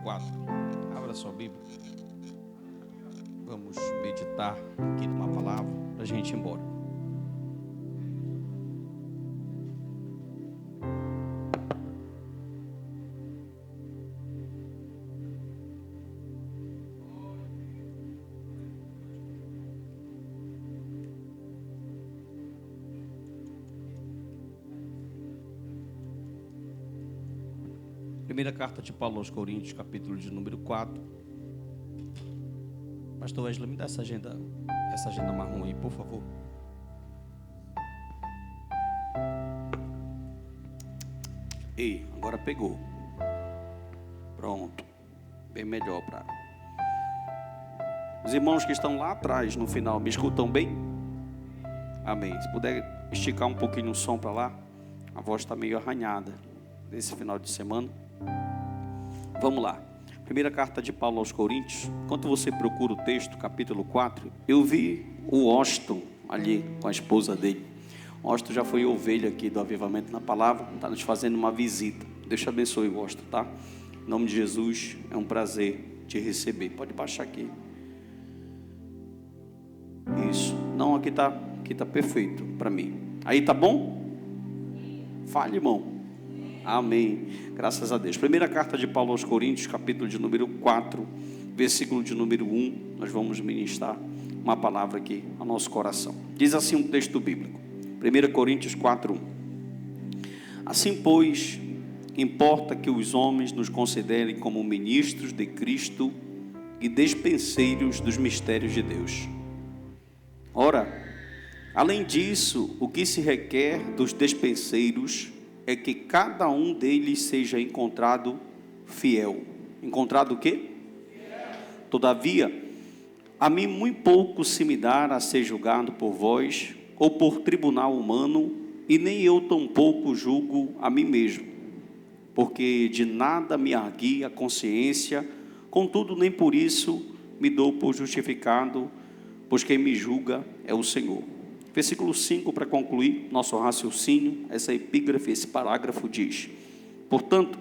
4. Abra sua Bíblia. Vamos meditar aqui numa palavra para a gente ir embora. Primeira carta de Paulo aos Coríntios, capítulo de número 4. Pastor Wesley, me dá essa agenda marrom aí, por favor. Ei, agora pegou. Pronto. Bem melhor para os irmãos que estão lá atrás, no final, me escutam bem? Amém. Se puder esticar um pouquinho o som para lá, a voz está meio arranhada desse final de semana. Vamos lá. Primeira carta de Paulo aos Coríntios. Enquanto você procura o texto, capítulo 4, eu vi o Austin ali com a esposa dele. O Austin já foi ovelha aqui do Avivamento na Palavra, está nos fazendo uma visita. Deus te abençoe, Austin, tá? Em nome de Jesus, é um prazer te receber. Pode baixar aqui. Isso. Não, aqui tá perfeito para mim. Aí tá bom? Fale, irmão. Amém, graças a Deus. Primeira carta de Paulo aos Coríntios, capítulo de número 4, versículo de número 1. Nós vamos ministrar uma palavra aqui ao nosso coração. Diz assim um texto bíblico, 1 Coríntios 4, 1. Assim, pois, importa que os homens nos considerem como ministros de Cristo e despenseiros dos mistérios de Deus. Ora, além disso, o que se requer dos despenseiros é que cada um deles seja encontrado fiel. Encontrado o quê? Fiel. Todavia, a mim muito pouco se me dá a ser julgado por vós, ou por tribunal humano, e nem eu tampouco julgo a mim mesmo, porque de nada me argui a consciência, contudo nem por isso me dou por justificado, pois quem me julga é o Senhor. Versículo 5, para concluir nosso raciocínio, essa epígrafe, esse parágrafo diz: portanto,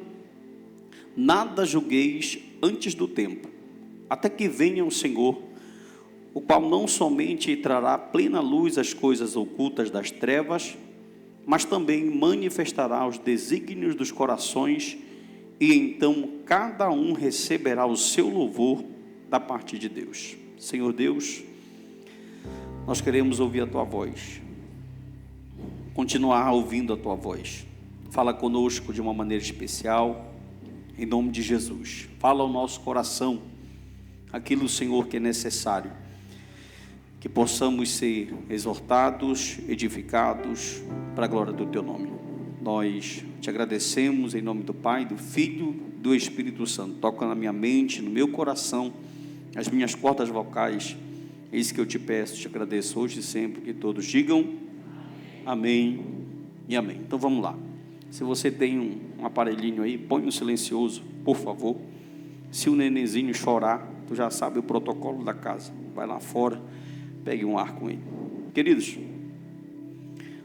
nada julgueis antes do tempo, até que venha o Senhor, o qual não somente trará à plena luz as coisas ocultas das trevas, mas também manifestará os desígnios dos corações, e então cada um receberá o seu louvor da parte de Deus. Senhor Deus, nós queremos ouvir a Tua voz, continuar ouvindo a Tua voz. Fala conosco de uma maneira especial, em nome de Jesus. Fala ao nosso coração aquilo, Senhor, que é necessário, que possamos ser exortados, edificados, para a glória do Teu nome. Nós te agradecemos em nome do Pai, do Filho, do Espírito Santo. Toca na minha mente, no meu coração, as minhas cordas vocais. Eis que eu te peço, te agradeço hoje e sempre, que todos digam amém e amém. Então vamos lá. Se você tem um aparelhinho aí, põe no silencioso, por favor. Se o nenenzinho chorar, tu já sabe o protocolo da casa. Vai lá fora, pegue um ar com ele. Queridos,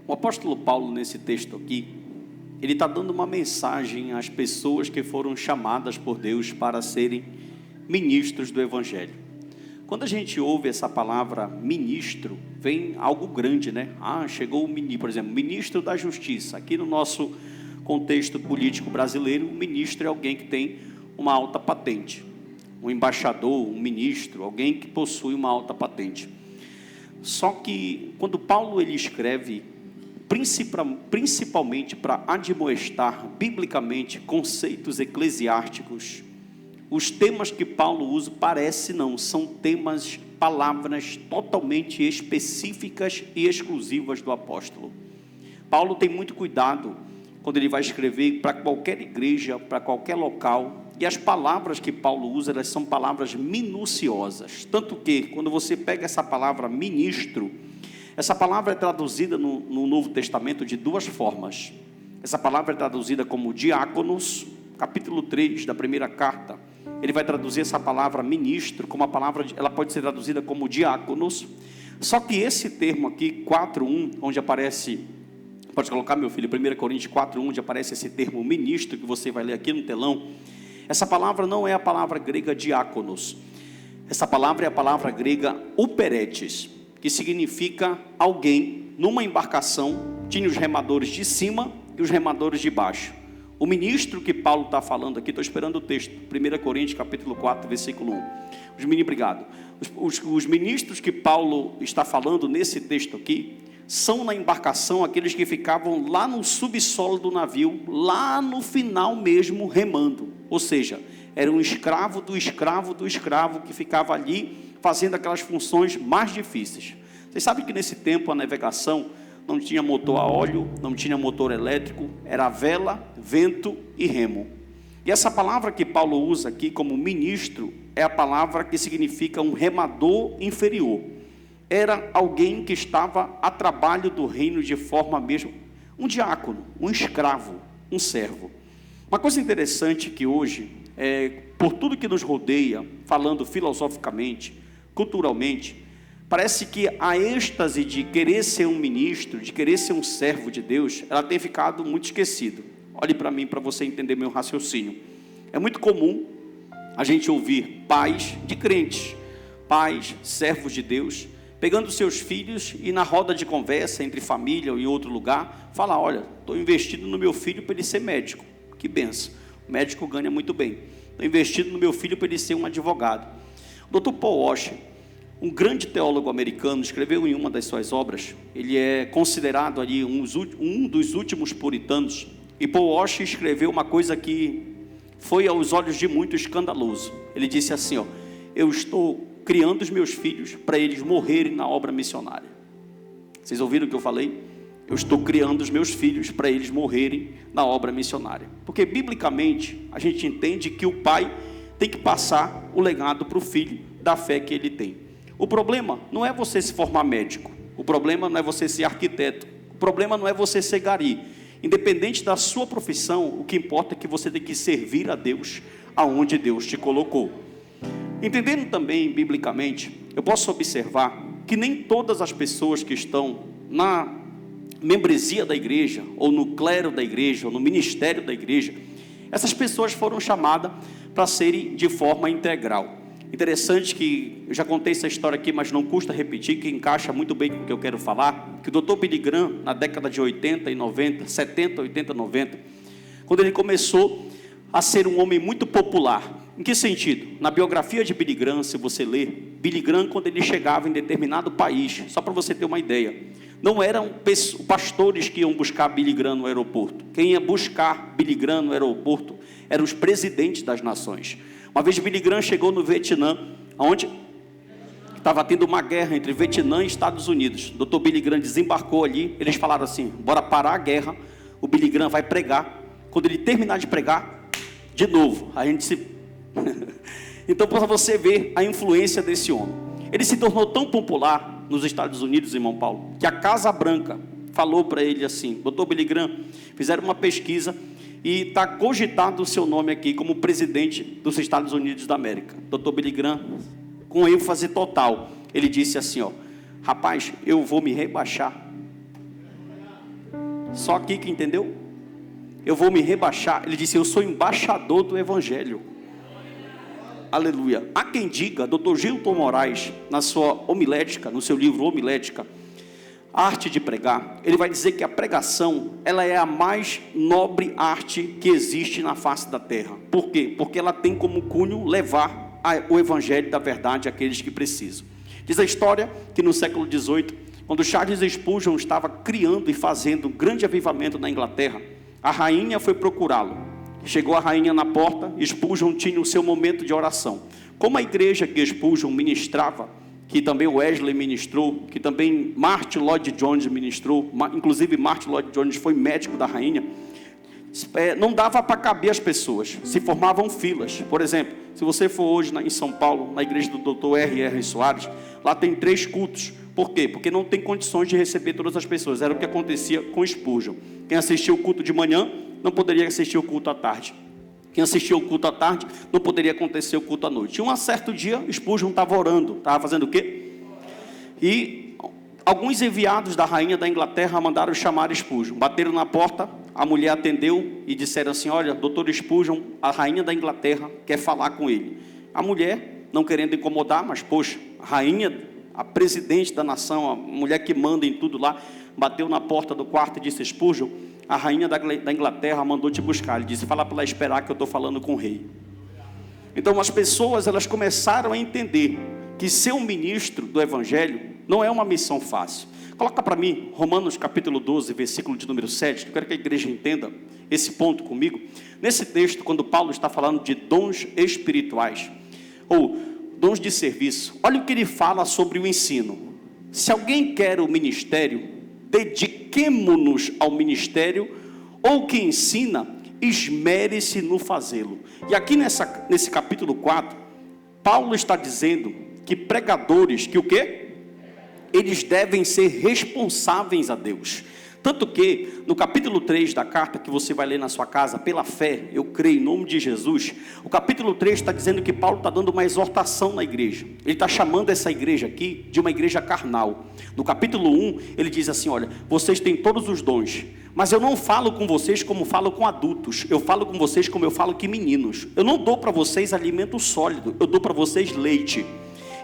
o apóstolo Paulo, nesse texto aqui, ele está dando uma mensagem às pessoas que foram chamadas por Deus para serem ministros do Evangelho. Quando a gente ouve essa palavra ministro, vem algo grande, né? Chegou o ministro, por exemplo, ministro da Justiça. Aqui no nosso contexto político brasileiro, o ministro é alguém que tem uma alta patente. Um embaixador, um ministro, alguém que possui uma alta patente. Só que quando Paulo ele escreve, principalmente para admoestar biblicamente conceitos eclesiásticos, os temas que Paulo usa, são temas, palavras totalmente específicas e exclusivas do apóstolo. Paulo tem muito cuidado quando ele vai escrever para qualquer igreja, para qualquer local, e as palavras que Paulo usa, elas são palavras minuciosas, tanto que quando você pega essa palavra ministro, essa palavra é traduzida no Novo Testamento de duas formas. Essa palavra é traduzida como diáconos, capítulo 3 da primeira carta, ele vai traduzir essa palavra ministro, como a palavra, ela pode ser traduzida como diáconos, só que esse termo aqui, 4:1, onde aparece, pode colocar meu filho, 1 Coríntios 4:1, onde aparece esse termo ministro, que você vai ler aqui no telão, Essa palavra não é a palavra grega diáconos. Essa palavra é a palavra grega uperetes, que significa alguém numa embarcação, tinha os remadores de cima e os remadores de baixo. O ministro que Paulo está falando aqui, estou esperando o texto, 1 Coríntios capítulo 4, versículo 1. Obrigado. Os ministros que Paulo está falando nesse texto aqui, são na embarcação aqueles que ficavam lá no subsolo do navio, lá no final mesmo, remando. Ou seja, era um escravo do escravo do escravo que ficava ali fazendo aquelas funções mais difíceis. Vocês sabem que nesse tempo a navegação não tinha motor a óleo, não tinha motor elétrico, era vela, vento e remo. E essa palavra que Paulo usa aqui como ministro é a palavra que significa um remador inferior. Era alguém que estava a trabalho do reino de forma mesmo, um diácono, um escravo, um servo. Uma coisa interessante que hoje, por tudo que nos rodeia, falando filosoficamente, culturalmente, parece que a êxtase de querer ser um ministro, de querer ser um servo de Deus, ela tem ficado muito esquecida. Olhe para mim, para você entender meu raciocínio. É muito comum a gente ouvir pais de crentes, pais, servos de Deus, pegando seus filhos e na roda de conversa entre família ou em outro lugar, falar, olha, estou investindo no meu filho para ele ser médico. Que benção, o médico ganha muito bem. Estou investindo no meu filho para ele ser um advogado. O Dr. Paul Washer, um grande teólogo americano, escreveu em uma das suas obras, ele é considerado ali um dos últimos puritanos, e Paul Washer escreveu uma coisa que foi aos olhos de muito escandaloso. Ele disse assim, ó, eu estou criando os meus filhos para eles morrerem na obra missionária. Vocês ouviram o que eu falei? Eu estou criando os meus filhos para eles morrerem na obra missionária. Porque biblicamente a gente entende que o pai tem que passar o legado para o filho da fé que ele tem. O problema não é você se formar médico, o problema não é você ser arquiteto, o problema não é você ser gari. Independente da sua profissão, o que importa é que você tem que servir a Deus aonde Deus te colocou. Entendendo também biblicamente, eu posso observar que nem todas as pessoas que estão na membresia da igreja, ou no clero da igreja, ou no ministério da igreja, essas pessoas foram chamadas para serem de forma integral. Interessante que, eu já contei essa história aqui, mas não custa repetir, que encaixa muito bem com o que eu quero falar, que o Dr. Billy Graham, na década de 80 e 90, 70, 80, 90, quando ele começou a ser um homem muito popular. Em que sentido? Na biografia de Billy Graham, se você ler, Billy Graham, quando ele chegava em determinado país, só para você ter uma ideia, não eram pastores que iam buscar Billy Graham no aeroporto. Quem ia buscar Billy Graham no aeroporto eram os presidentes das nações. Uma vez Billy Graham chegou no Vietnã, onde estava tendo uma guerra entre Vietnã e Estados Unidos. O Dr. Billy Graham desembarcou ali, eles falaram assim, bora parar a guerra, o Billy Graham vai pregar. Quando ele terminar de pregar, de novo, a gente se... Então, para você ver a influência desse homem, ele se tornou tão popular nos Estados Unidos, irmão Paulo, que a Casa Branca falou para ele assim, Dr. Billy Graham, fizeram uma pesquisa e está cogitado o seu nome aqui como presidente dos Estados Unidos da América. Dr. Billy Graham, com ênfase total, ele disse assim, ó, rapaz, eu vou me rebaixar. Só aqui que entendeu? Eu vou me rebaixar. Ele disse, eu sou embaixador do Evangelho. Aleluia. Há quem diga, Dr. Gilton Moraes, na sua homilética, no seu livro Homilética, Arte de Pregar, ele vai dizer que a pregação, ela é a mais nobre arte que existe na face da terra. Por quê? Porque ela tem como cunho levar o evangelho da verdade àqueles que precisam. Diz a história que no século XVIII, quando Charles Spurgeon estava criando e fazendo um grande avivamento na Inglaterra, a rainha foi procurá-lo. Chegou a rainha na porta, Spurgeon tinha o seu momento de oração. Como a igreja que Spurgeon ministrava, que também Wesley ministrou, que também Martin Lloyd Jones ministrou, inclusive Martin Lloyd Jones foi médico da rainha, não dava para caber as pessoas, se formavam filas. Por exemplo, se você for hoje em São Paulo, na igreja do Dr. R.R. Soares, lá tem 3 cultos. Por quê? Porque não tem condições de receber todas as pessoas. Era o que acontecia com Spurgeon. Quem assistia o culto de manhã não poderia assistir o culto à tarde. Quem assistia o culto à tarde não poderia acontecer o culto à noite. E um certo dia, Spurgeon estava orando. Estava fazendo o quê? E alguns enviados da rainha da Inglaterra mandaram chamar Spurgeon. Bateram na porta, a mulher atendeu e disseram assim: olha, doutor Spurgeon, a rainha da Inglaterra quer falar com ele. A mulher, não querendo incomodar, mas poxa, a rainha, a presidente da nação, a mulher que manda em tudo lá, bateu na porta do quarto e disse: Spurgeon, a rainha da Inglaterra mandou te buscar. Ele disse: fala para ela esperar que eu estou falando com o rei. Então as pessoas, elas começaram a entender que ser um ministro do evangelho não é uma missão fácil. Coloca para mim Romanos capítulo 12, versículo de número 7, eu quero que a igreja entenda esse ponto comigo. Nesse texto, quando Paulo está falando de dons espirituais, ou dons de serviço, olha o que ele fala sobre o ensino. Se alguém quer o ministério, dediquemo-nos ao ministério, ou que ensina, esmere-se no fazê-lo. E aqui nesse capítulo 4, Paulo está dizendo que pregadores, que o quê? Eles devem ser responsáveis a Deus. Tanto que, no capítulo 3 da carta, que você vai ler na sua casa, pela fé, eu creio em nome de Jesus, o capítulo 3 está dizendo que Paulo está dando uma exortação na igreja. Ele está chamando essa igreja aqui de uma igreja carnal. No capítulo 1, ele diz assim: olha, vocês têm todos os dons, mas eu não falo com vocês como falo com adultos, eu falo com vocês como eu falo com meninos. Eu não dou para vocês alimento sólido, eu dou para vocês leite.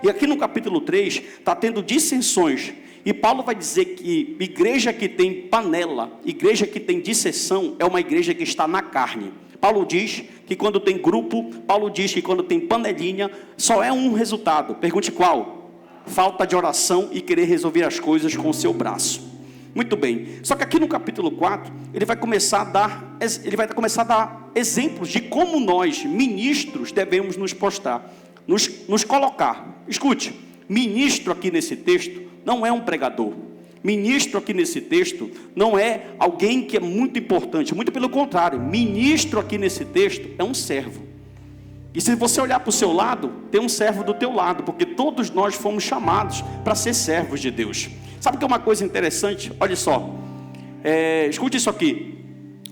E aqui no capítulo 3, está tendo dissensões. E Paulo vai dizer que igreja que tem panela, igreja que tem disseção, é uma igreja que está na carne. Paulo diz que quando tem grupo, Paulo diz que quando tem panelinha, só é um resultado. Pergunte qual? Falta de oração e querer resolver as coisas com o seu braço. Muito bem, só que aqui no capítulo 4, ele vai começar a dar exemplos de como nós, ministros, devemos nos postar. Nos colocar. Escute, ministro aqui nesse texto não é um pregador. Ministro aqui nesse texto não é alguém que é muito importante, muito pelo contrário, ministro aqui nesse texto é um servo. E se você olhar para o seu lado, tem um servo do teu lado, porque todos nós fomos chamados para ser servos de Deus. Sabe o que é uma coisa interessante? Olha só, escute isso aqui.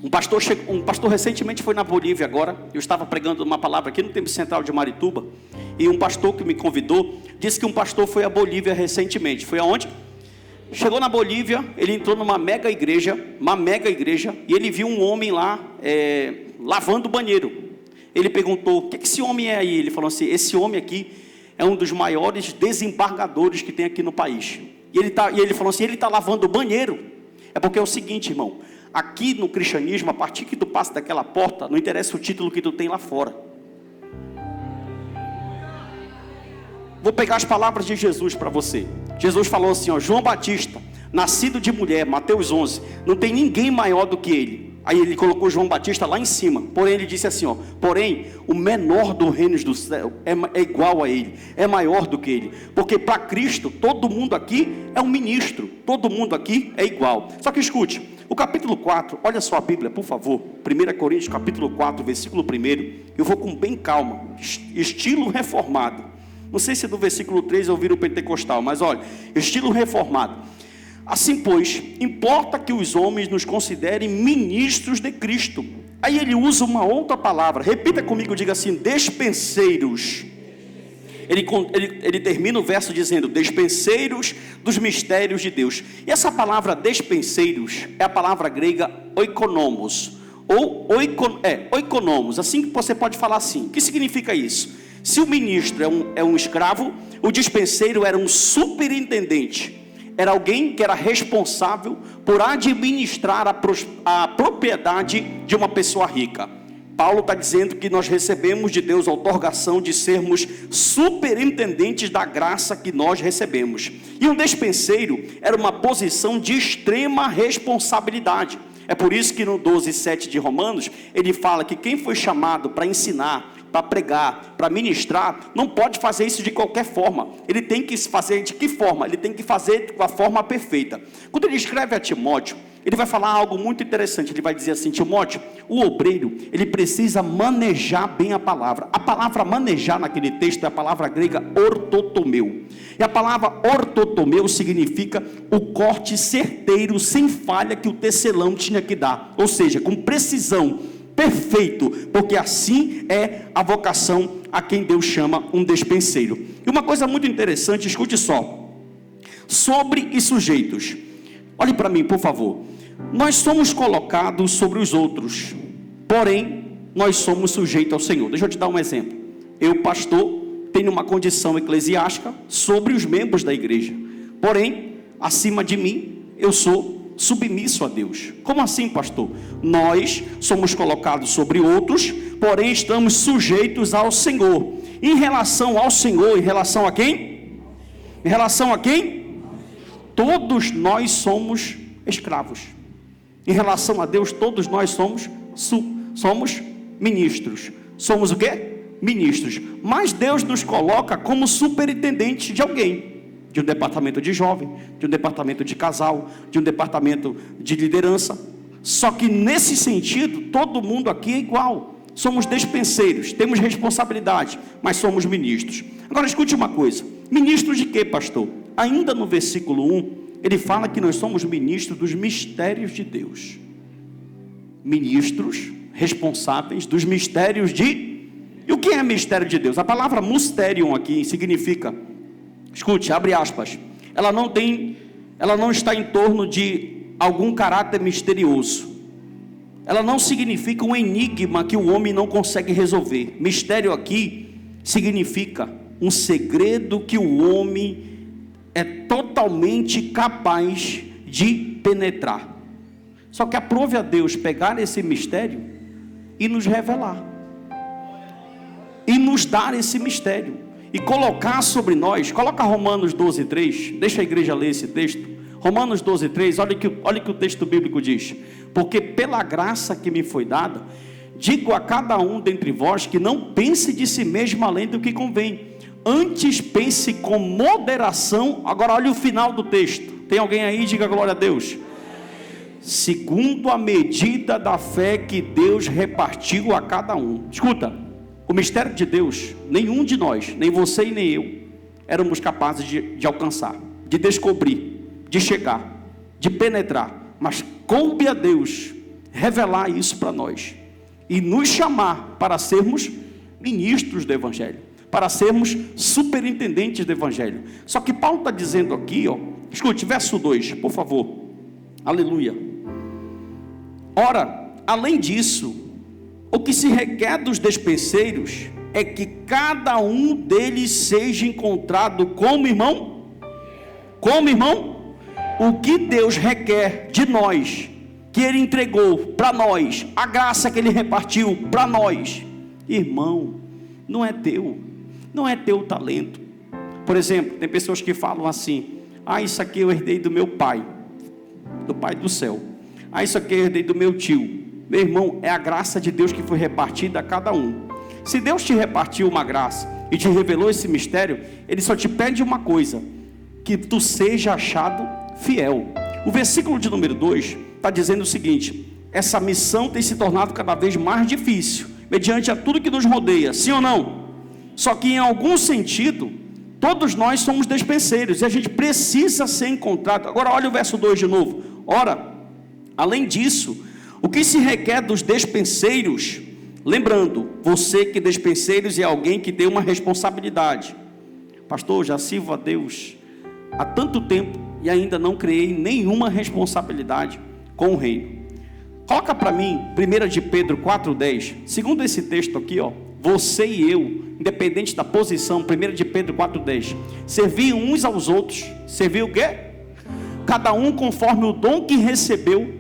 Um pastor recentemente foi na Bolívia agora. Eu estava pregando uma palavra aqui no Templo Central de Marituba, e um pastor que me convidou disse que um pastor foi à Bolívia recentemente. Foi aonde? Chegou na Bolívia, ele entrou numa mega igreja, e ele viu um homem lá lavando o banheiro. Ele perguntou: o que esse homem é aí? Ele falou assim: esse homem aqui é um dos maiores desembargadores que tem aqui no país. E ele falou assim: ele está lavando o banheiro. É porque é o seguinte, irmão, aqui no cristianismo, a partir que tu passa daquela porta, não interessa o título que tu tem lá fora. Vou pegar as palavras de Jesus para você. Jesus falou assim, ó: João Batista, nascido de mulher, Mateus 11, não tem ninguém maior do que ele. Aí ele colocou João Batista lá em cima. Porém ele disse assim, ó: porém o menor do reino do céu é igual a ele, é maior do que ele. Porque para Cristo todo mundo aqui é um ministro, todo mundo aqui é igual. Só que escute, o capítulo 4, olha só a Bíblia, por favor. 1 Coríntios capítulo 4, versículo 1. Eu vou com bem calma, estilo reformado. Não sei se é do versículo 3 ou vira o pentecostal, mas olha, estilo reformado. Assim pois, importa que os homens nos considerem ministros de Cristo. Aí ele usa uma outra palavra, repita comigo, diga assim: despenseiros. Ele termina o verso dizendo: despenseiros dos mistérios de Deus. E essa palavra despenseiros é a palavra grega oikonomos, ou oikonomos, assim que você pode falar assim. O que significa isso? Se o ministro é um escravo, o dispenseiro era um superintendente. Era alguém que era responsável por administrar a propriedade de uma pessoa rica. Paulo está dizendo que nós recebemos de Deus a outorgação de sermos superintendentes da graça que nós recebemos. E um despenseiro era uma posição de extrema responsabilidade. É por isso que no 12:7 de Romanos, ele fala que quem foi chamado para ensinar, para pregar, para ministrar, não pode fazer isso de qualquer forma. Ele tem que fazer de que forma? Ele tem que fazer com a forma perfeita. Quando ele escreve a Timóteo, ele vai falar algo muito interessante. Ele vai dizer assim: Timóteo, o obreiro, ele precisa manejar bem a palavra. A palavra manejar naquele texto é a palavra grega ortotomeu. E a palavra ortotomeu significa o corte certeiro, sem falha, que o tecelão tinha que dar. Ou seja, com precisão, perfeito, porque assim é a vocação a quem Deus chama um despenseiro. E uma coisa muito interessante, escute só: sobre e sujeitos. Olhe para mim, por favor. Nós somos colocados sobre os outros, porém, nós somos sujeitos ao Senhor. Deixa eu te dar um exemplo. Eu, pastor, tenho uma condição eclesiástica sobre os membros da igreja, porém, acima de mim, eu sou submisso a Deus. Como assim, pastor? Nós somos colocados sobre outros, porém estamos sujeitos ao Senhor. Em relação ao Senhor, em relação a quem? Em relação a quem? Todos nós somos escravos. Em relação a Deus, todos nós somos ministros. Somos o quê? Ministros. Mas Deus nos coloca como superintendentes de alguém. De um departamento de jovem, de um departamento de casal, de um departamento de liderança. Só que nesse sentido, todo mundo aqui é igual. Somos despenseiros, temos responsabilidade, mas somos ministros. Agora escute uma coisa. Ministros de quê, pastor? Ainda no versículo 1, ele fala que nós somos ministros dos mistérios de Deus. Ministros responsáveis dos mistérios de... E o que é mistério de Deus? A palavra mysterion aqui significa... Escute, abre aspas. Ela não está em torno de algum caráter misterioso. Ela não significa um enigma que o homem não consegue resolver. Mistério aqui significa um segredo que o homem é totalmente capaz de penetrar. Só que aprove a Deus pegar esse mistério e nos revelar. E nos dar esse mistério. E colocar sobre nós, coloca Romanos 12:3, deixa a igreja ler esse texto. Romanos 12:3, olha que o texto bíblico diz: porque pela graça que me foi dada, digo a cada um dentre vós que não pense de si mesmo além do que convém, antes pense com moderação. Agora olha o final do texto, tem alguém aí? Diga glória a Deus. Segundo a medida da fé que Deus repartiu a cada um. Escuta. O mistério de Deus, nenhum de nós, nem você e nem eu, éramos capazes de alcançar, de descobrir, de chegar, de penetrar. Mas coube a Deus revelar isso para nós e nos chamar para sermos ministros do Evangelho, para sermos superintendentes do Evangelho. Só que Paulo está dizendo aqui, escute, verso 2, por favor, aleluia. Ora, além disso, o que se requer dos despenseiros é que cada um deles seja encontrado como irmão. Como irmão? O que Deus requer de nós, que Ele entregou para nós, a graça que Ele repartiu para nós. Irmão, não é teu talento. Por exemplo, tem pessoas que falam assim: isso aqui eu herdei do meu pai, do Pai do céu. Isso aqui eu herdei do meu tio. Meu irmão, é a graça de Deus que foi repartida a cada um. Se Deus te repartiu uma graça e te revelou esse mistério, Ele só te pede uma coisa: que tu seja achado fiel. O versículo de número 2 está dizendo o seguinte: essa missão tem se tornado cada vez mais difícil, mediante a tudo que nos rodeia, sim ou não? Só que em algum sentido, todos nós somos despenseiros, e a gente precisa ser encontrado. Agora olha o verso 2 de novo. Ora, além disso, o que se requer dos despenseiros, lembrando, você que despenseiros é alguém que tem uma responsabilidade. Pastor, já sirvo a Deus há tanto tempo e ainda não criei nenhuma responsabilidade com o reino. Coloca para mim 1 de Pedro 4:10. Segundo esse texto aqui, você e eu, independente da posição, 1 de Pedro 4:10, servir uns aos outros. Servir o quê? Cada um conforme o dom que recebeu,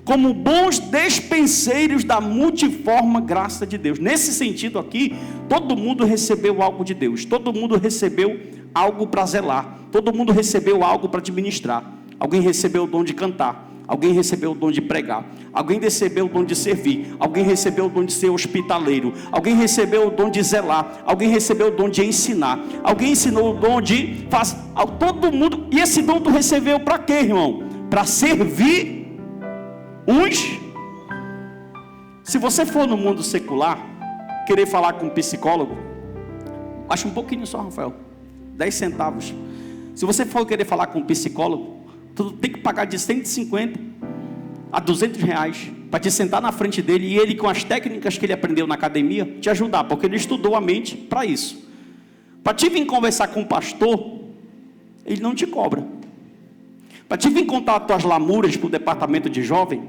como bons despenseiros da multiforme graça de Deus. Nesse sentido aqui, todo mundo recebeu algo de Deus, todo mundo recebeu algo para zelar, todo mundo recebeu algo para administrar. Alguém recebeu o dom de cantar, alguém recebeu o dom de pregar, alguém recebeu o dom de servir, alguém recebeu o dom de ser hospitaleiro, alguém recebeu o dom de zelar, alguém recebeu o dom de ensinar, alguém ensinou o dom de fazer. Todo mundo. E esse dom tu recebeu para quê, irmão? Para servir uns. Se você for no mundo secular, querer falar com um psicólogo, acha um pouquinho só, Rafael, 10 centavos. Se você for querer falar com um psicólogo, tu tem que pagar de 150 a 200 reais para te sentar na frente dele e ele, com as técnicas que ele aprendeu na academia, te ajudar, porque ele estudou a mente para isso. Para te vir conversar com um pastor, ele não te cobra. Para te vir contar as tuas lamúrias para o departamento de jovem,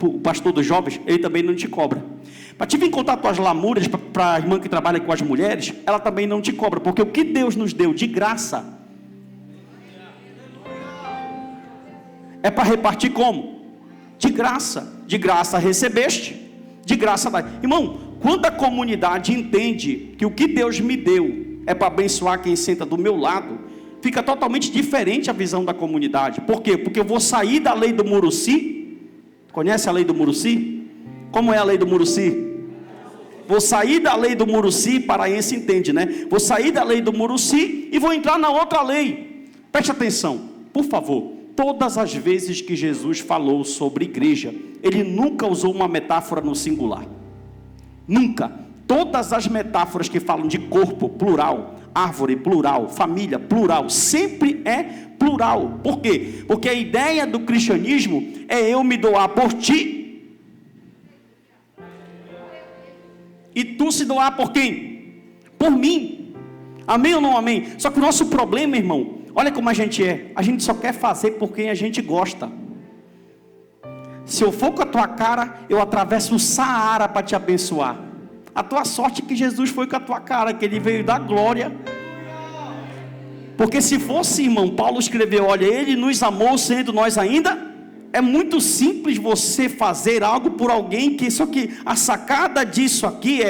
o pastor dos jovens, ele também não te cobra. Para te vir contar as tuas lamúrias para a irmã que trabalha com as mulheres, ela também não te cobra, porque o que Deus nos deu de graça é para repartir como? De graça recebeste, de graça dai. Irmão, quando a comunidade entende que o que Deus me deu é para abençoar quem senta do meu lado, fica totalmente diferente a visão da comunidade. Por quê? Porque eu vou sair da lei do Muruci. Conhece a lei do Muruci? Como é a lei do Muruci? Vou sair da lei do Muruci, paraense entende, né? Vou sair da lei do Muruci e vou entrar na outra lei. Preste atenção, por favor. Todas as vezes que Jesus falou sobre igreja, ele nunca usou uma metáfora no singular. Nunca. Todas as metáforas que falam de corpo, plural, árvore, plural, família, plural, sempre é plural. Por quê? Porque a ideia do cristianismo é eu me doar por ti e tu se doar por quem? Por mim. Amém ou não amém? Só que o nosso problema, irmão, olha como a gente só quer fazer por quem a gente gosta. Se eu for com a tua cara, eu atravesso o Saara para te abençoar. A tua sorte é que Jesus foi com a tua cara, que ele veio dar glória. Porque se fosse, irmão, Paulo escreveu, olha, ele nos amou sendo nós ainda. É muito simples você fazer algo por alguém, só que a sacada disso aqui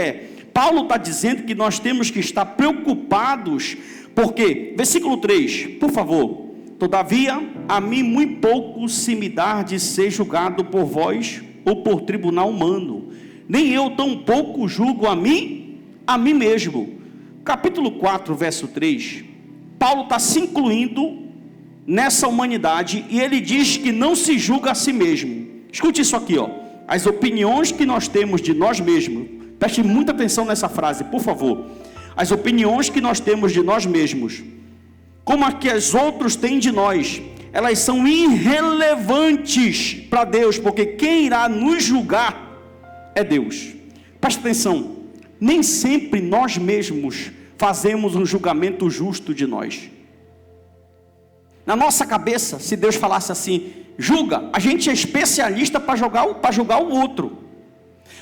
Paulo está dizendo que nós temos que estar preocupados. Por quê? Versículo 3, por favor. Todavia, a mim muito pouco se me dá de ser julgado por vós ou por tribunal humano. Nem eu tão pouco julgo a mim mesmo. Capítulo 4, verso 3. Paulo está se incluindo nessa humanidade e ele diz que não se julga a si mesmo. Escute isso aqui, ó. As opiniões que nós temos de nós mesmos. Preste muita atenção nessa frase, por favor. As opiniões que nós temos de nós mesmos, como a que os outros têm de nós, elas são irrelevantes para Deus, porque quem irá nos julgar é Deus. Presta atenção, nem sempre nós mesmos fazemos um julgamento justo de nós. Na nossa cabeça, se Deus falasse assim, julga, a gente é especialista para julgar o outro.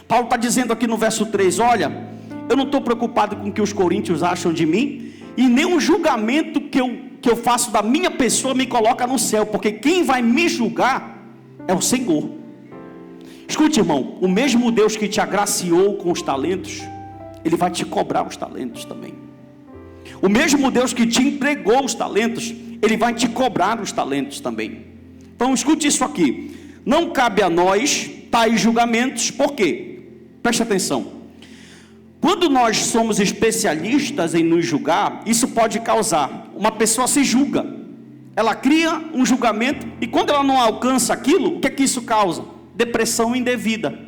Paulo está dizendo aqui no verso 3, olha, eu não estou preocupado com o que os coríntios acham de mim, e nem o julgamento que eu faço da minha pessoa me coloca no céu, porque quem vai me julgar é o Senhor. Escute, irmão, o mesmo Deus que te agraciou com os talentos, ele vai te cobrar os talentos também. O mesmo Deus que te entregou os talentos, ele vai te cobrar os talentos também. Então escute isso aqui, não cabe a nós tais julgamentos. Por quê? Preste atenção. Quando nós somos especialistas em nos julgar, isso pode causar, uma pessoa se julga, ela cria um julgamento, e quando ela não alcança aquilo, o que é que isso causa? Depressão indevida.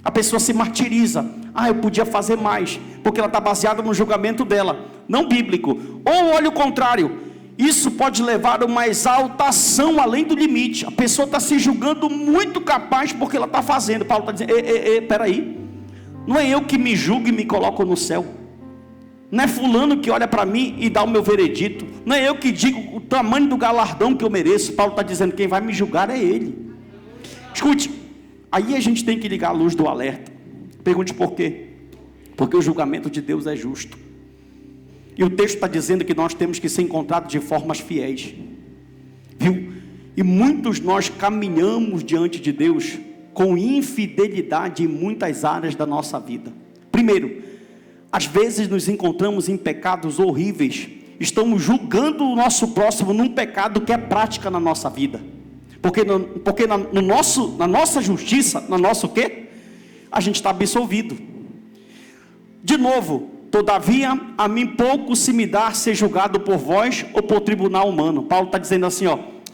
A pessoa se martiriza, eu podia fazer mais, porque ela está baseada no julgamento dela, não bíblico. Ou olha o contrário, isso pode levar a uma exaltação além do limite, a pessoa está se julgando muito capaz, porque ela está fazendo. Paulo está dizendo, peraí, não é eu que me julgo e me coloco no céu, não é fulano que olha para mim e dá o meu veredito, não é eu que digo o tamanho do galardão que eu mereço. Paulo está dizendo, quem vai me julgar é ele. Escute, aí a gente tem que ligar a luz do alerta. Pergunte por quê? Porque o julgamento de Deus é justo, e o texto está dizendo que nós temos que ser encontrados de formas fiéis, viu? E muitos nós caminhamos diante de Deus com infidelidade em muitas áreas da nossa vida. Primeiro, às vezes nos encontramos em pecados horríveis, estamos julgando o nosso próximo num pecado que é prática na nossa vida, porque na nossa justiça, na nossa o quê? A gente está absolvido. De novo, todavia, a mim pouco se me dá ser julgado por vós ou por tribunal humano. Paulo está dizendo assim,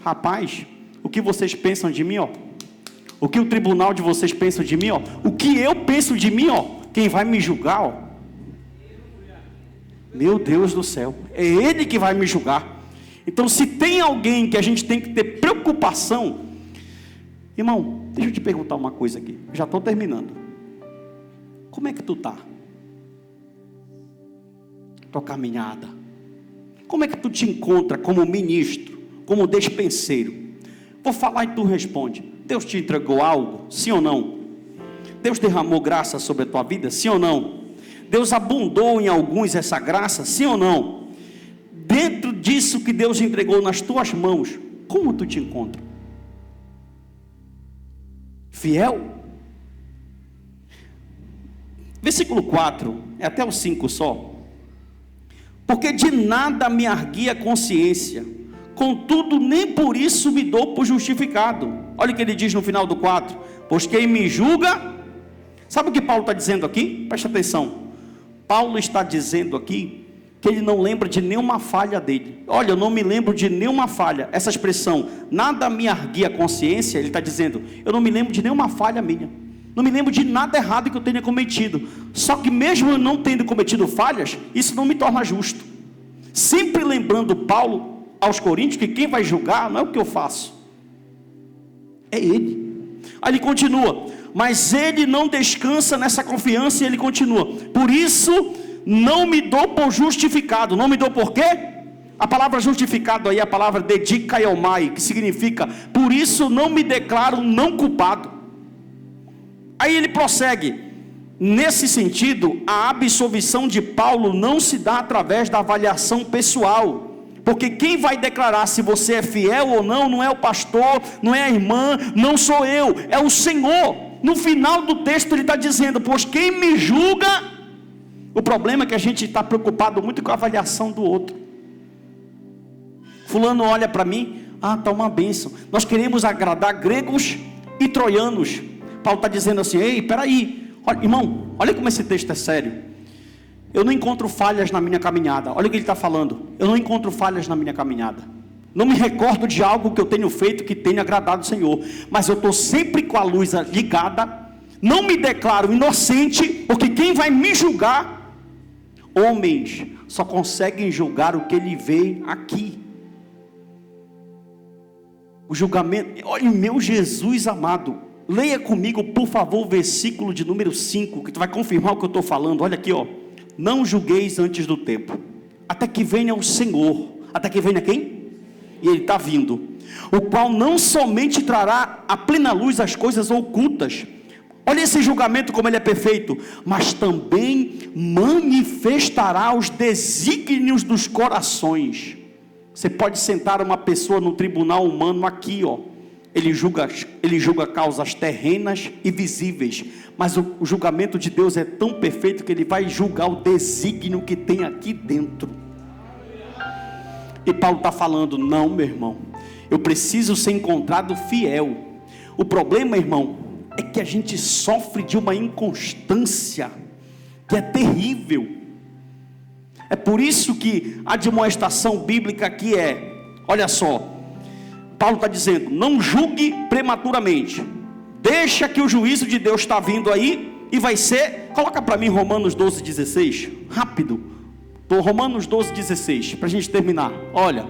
rapaz, o que vocês pensam de mim, o que o tribunal de vocês pensa de mim, o que eu penso de mim, quem vai me julgar, meu Deus do céu, é ele que vai me julgar. Então, se tem alguém que a gente tem que ter preocupação, irmão, deixa eu te perguntar uma coisa aqui, já estou terminando. Como é que tu está? Tua caminhada, como é que tu te encontra como ministro, como despenseiro? Vou falar e tu responde. Deus te entregou algo? Sim ou não? Deus derramou graça sobre a tua vida? Sim ou não? Deus abundou em alguns essa graça? Sim ou não? Dentro disso que Deus entregou nas tuas mãos, como tu te encontra? Fiel? Versículo 4, é até o 5 só. Porque de nada me arguia a consciência, contudo nem por isso me dou por justificado. Olha o que ele diz no final do 4. Pois quem me julga... Sabe o que Paulo está dizendo aqui? Presta atenção. Paulo está dizendo aqui que ele não lembra de nenhuma falha dele. Olha, eu não me lembro de nenhuma falha. Essa expressão, nada me arguia a consciência, ele está dizendo, eu não me lembro de nenhuma falha minha. Não me lembro de nada errado que eu tenha cometido. Só que mesmo eu não tendo cometido falhas, isso não me torna justo. Sempre lembrando Paulo aos Coríntios que quem vai julgar não é o que eu faço, é ele. Aí ele continua, mas ele não descansa nessa confiança, e ele continua, por isso não me dou por justificado. Não me dou por quê? A palavra justificado aí é a palavra dedicaiomai, que significa, por isso não me declaro não culpado. Aí ele prossegue, nesse sentido, a absolvição de Paulo não se dá através da avaliação pessoal, porque quem vai declarar se você é fiel ou não, não é o pastor, não é a irmã, não sou eu, é o Senhor. No final do texto ele está dizendo, pois quem me julga, o problema é que a gente está preocupado muito com a avaliação do outro. Fulano olha para mim, está uma bênção, nós queremos agradar gregos e troianos. Paulo está dizendo assim, ei, peraí, olha, irmão, olha como esse texto é sério. Eu não encontro falhas na minha caminhada. Olha o que ele está falando, eu não encontro falhas na minha caminhada. Não me recordo de algo que eu tenho feito que tenha agradado o Senhor, mas eu estou sempre com a luz ligada, não me declaro inocente, porque quem vai me julgar, homens só conseguem julgar o que ele vê aqui. O julgamento, olha, meu Jesus amado, leia comigo por favor o versículo de número 5, que tu vai confirmar o que eu estou falando. Olha aqui, ó. Não julgueis antes do tempo, até que venha o Senhor. Até que venha quem? E ele está vindo, o qual não somente trará à plena luz as coisas ocultas. Olha esse julgamento como ele é perfeito, mas também manifestará os desígnios dos corações. Você pode sentar uma pessoa no tribunal humano aqui, ó. Ele julga causas terrenas e visíveis, mas o julgamento de Deus é tão perfeito que ele vai julgar o desígnio que tem aqui dentro. E Paulo está falando, não, meu irmão, eu preciso ser encontrado fiel. O problema, irmão, é que a gente sofre de uma inconstância que é terrível. É por isso que a admoestação bíblica aqui é, olha só, Paulo está dizendo, não julgue prematuramente, deixa que o juízo de Deus está vindo aí, e vai ser, coloca para mim Romanos 12,16, rápido, Romanos 12,16, para a gente terminar. Olha,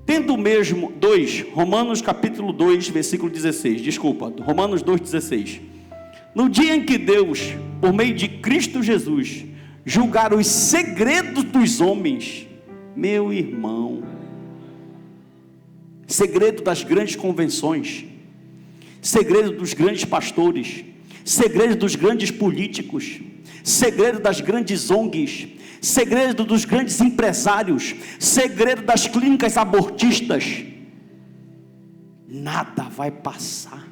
tendo o mesmo, Romanos capítulo 2, versículo 16, desculpa, Romanos 2,16, no dia em que Deus, por meio de Cristo Jesus, julgar os segredos dos homens, meu irmão, segredo das grandes convenções, segredo dos grandes pastores, segredo dos grandes políticos, segredo das grandes ONGs, segredo dos grandes empresários, segredo das clínicas abortistas, nada vai passar.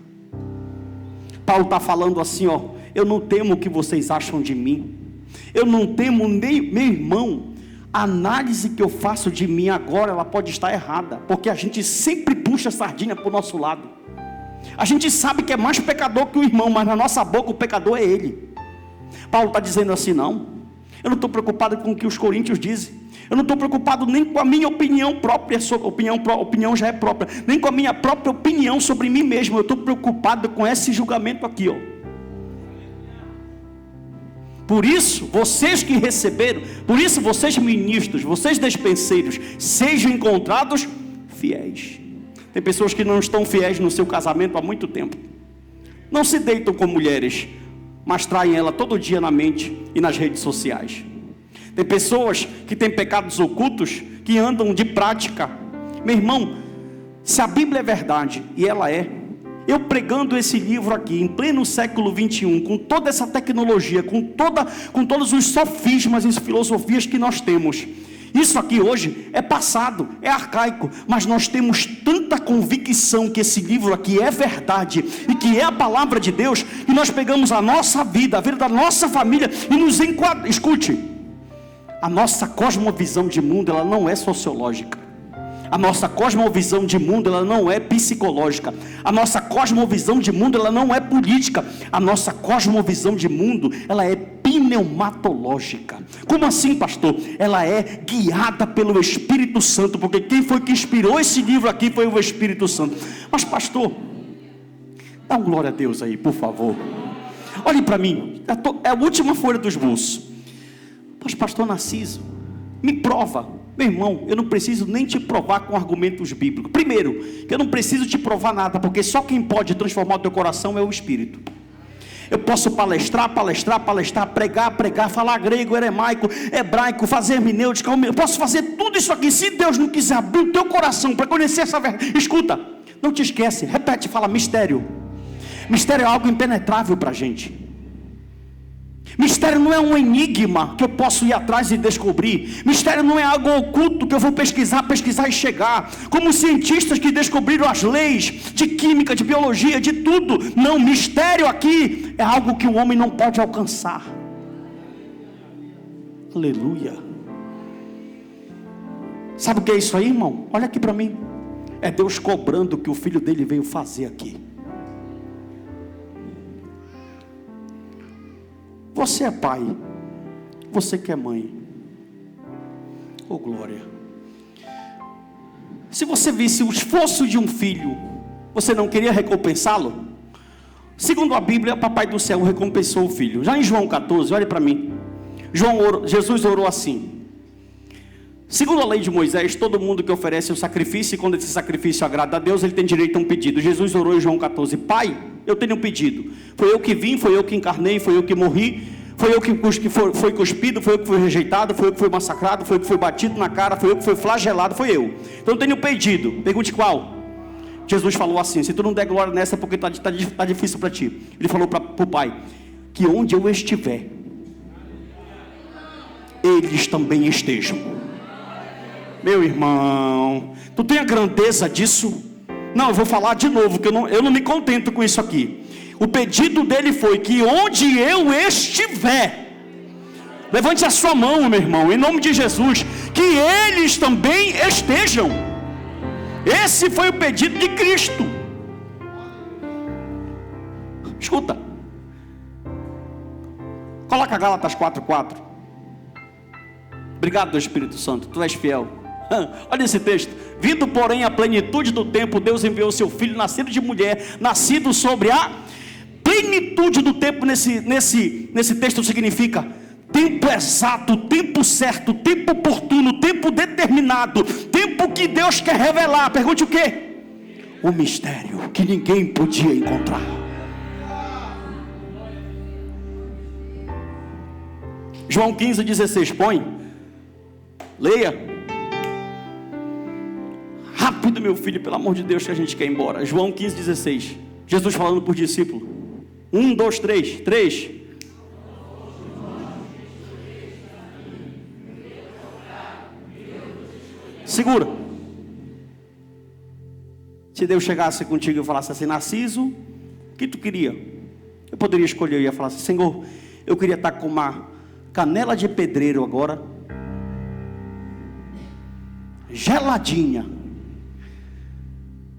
Paulo está falando assim, ó, eu não temo o que vocês acham de mim, eu não temo nem, meu irmão, a análise que eu faço de mim agora, ela pode estar errada, porque a gente sempre puxa a sardinha para o nosso lado. A gente sabe que é mais pecador que o irmão, mas na nossa boca o pecador é ele. Paulo está dizendo assim, não, eu não estou preocupado com o que os coríntios dizem, eu não estou preocupado nem com a minha opinião própria, opinião já é própria, nem com a minha própria opinião sobre mim mesmo, eu estou preocupado com esse julgamento aqui, ó. Por isso, vocês que receberam, por isso vocês ministros, vocês despenseiros, sejam encontrados fiéis. Tem pessoas que não estão fiéis no seu casamento há muito tempo, não se deitam com mulheres, mas traem ela todo dia na mente e nas redes sociais. Tem pessoas que têm pecados ocultos, que andam de prática. Meu irmão, Se a Bíblia é verdade, e ela é, eu pregando esse livro aqui, em pleno século 21, com toda essa tecnologia, com todos os sofismas e filosofias que nós temos, isso aqui hoje é passado, é arcaico, mas nós temos tanta convicção que esse livro aqui é verdade, e que é a palavra de Deus, que nós pegamos a nossa vida, a vida da nossa família, e nos enquadramos. Escute, a nossa cosmovisão de mundo, ela não é sociológica. A nossa cosmovisão de mundo, ela não é psicológica. A nossa cosmovisão de mundo, ela não é política. A nossa cosmovisão de mundo, ela é pneumatológica. Como assim, pastor? Ela é guiada pelo Espírito Santo, porque quem foi que inspirou esse livro aqui foi o Espírito Santo. Mas pastor, dá um glória a Deus aí, por favor. Olhe para mim, é a última folha dos bolsos. Mas pastor Narciso, me prova. Meu irmão, eu não preciso nem te provar com argumentos bíblicos. Primeiro, que eu não preciso te provar nada, porque só quem pode transformar o teu coração é o Espírito. Eu posso palestrar, pregar, falar grego, aramaico, hebraico, fazer hermenêutica, eu posso fazer tudo isso aqui. Se Deus não quiser abrir o teu coração para conhecer essa verdade, escuta, não te esquece, repete, fala mistério. Mistério é algo impenetrável para a gente. Mistério não é um enigma que eu posso ir atrás e descobrir. Mistério não é algo oculto que eu vou pesquisar e chegar. Como cientistas que descobriram as leis de química, de biologia, de tudo. Não, mistério aqui é algo que o homem não pode alcançar. Aleluia. Sabe o que é isso aí, irmão? Olha aqui para mim. É Deus cobrando o que o filho dele veio fazer aqui. Você é pai, você que é mãe, oh glória, se você visse o esforço de um filho, você não queria recompensá-lo? Segundo a Bíblia, papai do céu recompensou o filho. Já em João 14, olha para mim, Jesus orou assim: segundo a lei de Moisés, todo mundo que oferece um sacrifício, e quando esse sacrifício agrada a Deus, ele tem direito a um pedido. Jesus orou em João 14, Pai, eu tenho um pedido. Foi eu que vim, foi eu que encarnei, foi eu que morri, foi eu que foi cuspido, foi eu que fui rejeitado, foi eu que fui massacrado, foi eu que fui batido na cara, foi eu que fui flagelado, foi eu. Então eu tenho um pedido. Pergunte qual? Jesus falou assim: se tu não der glória nessa é porque está difícil para ti. Ele falou para o Pai: que onde eu estiver, eles também estejam. Meu irmão, tu tem a grandeza disso? Não, eu vou falar de novo, que eu não me contento com isso aqui. O pedido dele foi que onde eu estiver, levante a sua mão, meu irmão, em nome de Jesus, que eles também estejam. Esse foi o pedido de Cristo. Escuta, coloca Gálatas 4:4. Obrigado, Espírito Santo, tu és fiel. Olha esse texto: vindo porém a plenitude do tempo, Deus enviou seu filho, nascido de mulher, nascido sobre a plenitude do tempo. Nesse texto significa tempo exato, tempo certo, tempo oportuno, tempo determinado, tempo que Deus quer revelar. Pergunte o quê? O mistério que ninguém podia encontrar. João 15:16, põe, leia rápido, meu filho, pelo amor de Deus, que a gente quer ir embora. João 15:16, Jesus falando por discípulo. 1, 2, 3, 3. Segura. Se Deus chegasse contigo e falasse assim: Narciso, o que tu queria? Eu poderia escolher, eu ia falar assim: Senhor, eu queria estar com uma canela de pedreiro agora, geladinha.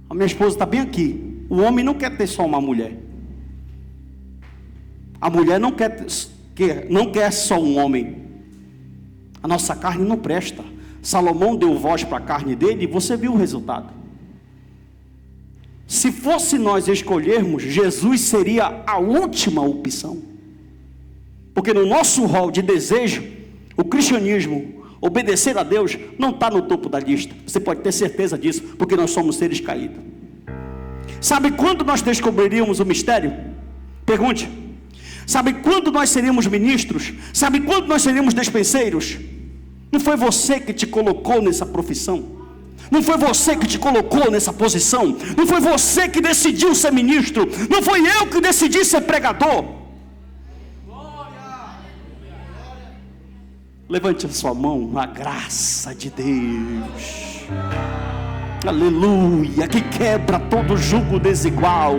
A minha esposa está bem aqui. O homem não quer ter só uma mulher. A mulher não quer só um homem. A nossa carne não presta. Salomão deu voz para a carne dele e você viu o resultado. Se fosse nós escolhermos, Jesus seria a última opção. Porque no nosso rol de desejo, o cristianismo, obedecer a Deus, não está no topo da lista. Você pode ter certeza disso, porque nós somos seres caídos. Sabe quando nós descobriríamos o mistério? Pergunte. Sabe quando nós seríamos ministros? Sabe quando nós seríamos despenseiros? Não foi você que te colocou nessa profissão. Não foi você que te colocou nessa posição. Não foi você que decidiu ser ministro. Não foi eu que decidi ser pregador. Levante a sua mão, a graça de Deus, aleluia, que quebra todo jugo desigual.